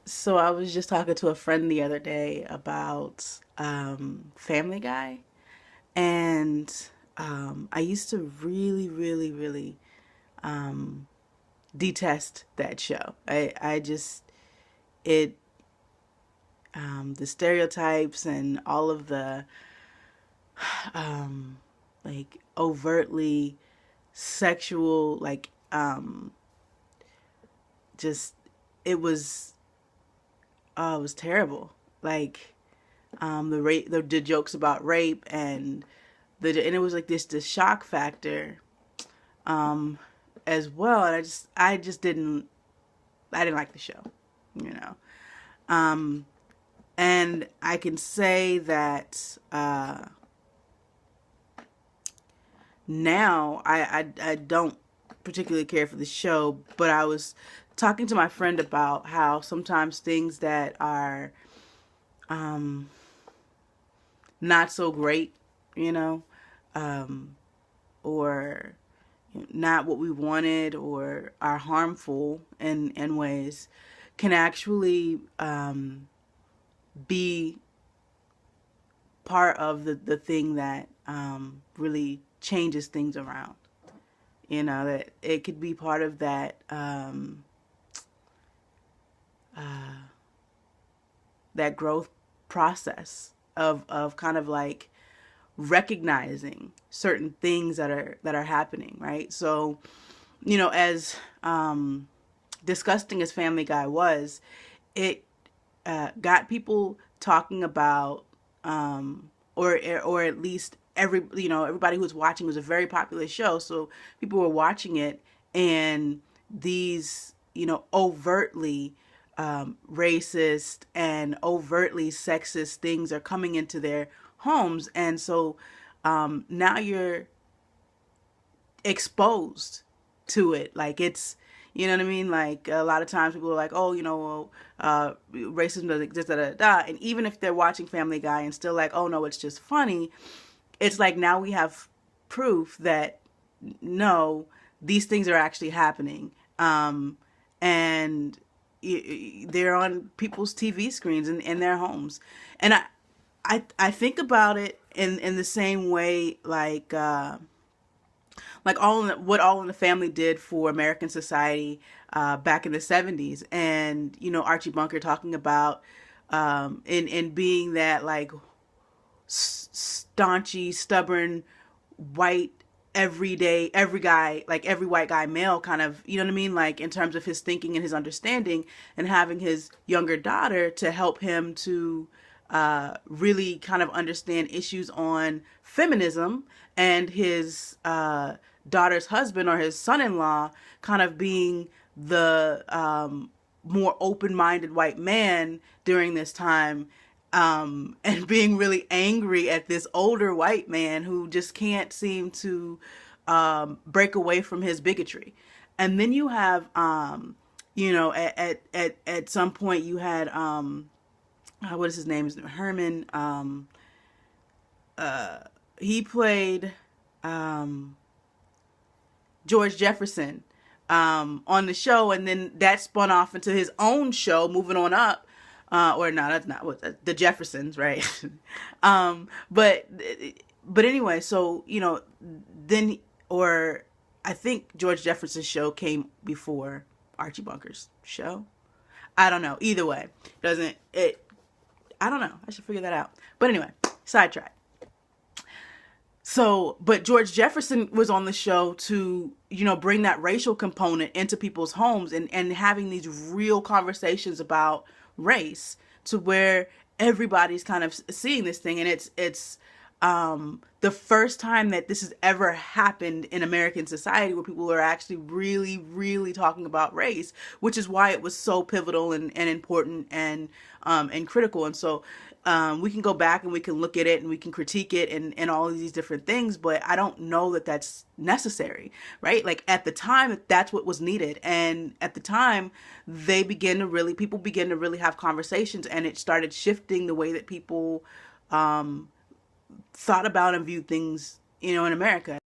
So I was just talking to a friend the other day about Family Guy, and I used to really um, detest that show. I just it the stereotypes and all of the um, like overtly sexual, just it was it was terrible. Like the rape, the jokes about rape, and it was like this shock factor um, as well. And I didn't like the show, you know. Um, and I can say that now I don't particularly care for the show, but I was talking to my friend about how sometimes things that are um, not so great, you know, um, or not what we wanted or are harmful in ways can actually be part of the thing that really changes things around. You know, that it could be part of that growth process of kind of like recognizing certain things that are happening, right? So, as disgusting as Family Guy was, it got people talking about, or at least everybody who was watching. It was a very popular show, so people were watching it, and these overtly racist and overtly sexist things are coming into their homes, and so now you're exposed to it. Like it's, you know what I mean? Like a lot of times people are like, oh, well, racism doesn't exist, da, da, da. And even if they're watching Family Guy and still like, oh no, it's just funny. It's like now we have proof that no, these things are actually happening. And they're on people's TV screens in their homes. And I think about it in the same way, like what All in the Family did for American society back in the 70s, and Archie Bunker talking about in being that like staunchy, stubborn, white, everyday, every white guy male kind of, you know what I mean, like in terms of his thinking and his understanding, and having his younger daughter to help him to really kind of understand issues on feminism, and his daughter's husband or his son-in-law kind of being the more open-minded white man during this time, and being really angry at this older white man who just can't seem to break away from his bigotry. And then you have, at some point you had, what is his name? Is Herman? He played um, George Jefferson on the show, and then that spun off into his own show, moving on up. Or no, that's not what the Jeffersons, right? But anyway, so then, or I think George Jefferson's show came before Archie Bunker's show. I don't know. Either way, doesn't it? I don't know. I should figure that out. But anyway, sidetrack. So, but George Jefferson was on the show to, bring that racial component into people's homes, and having these real conversations about race, to where everybody's kind of seeing this thing. And it's the first time that this has ever happened in American society, where people are actually really talking about race, which is why it was so pivotal and important and critical. And so we can go back and we can look at it and we can critique it and all of these different things, but I don't know that that's necessary, right? Like at the time, that's what was needed. And at the time, people began to really have conversations, and it started shifting the way that people thought about and viewed things, in America.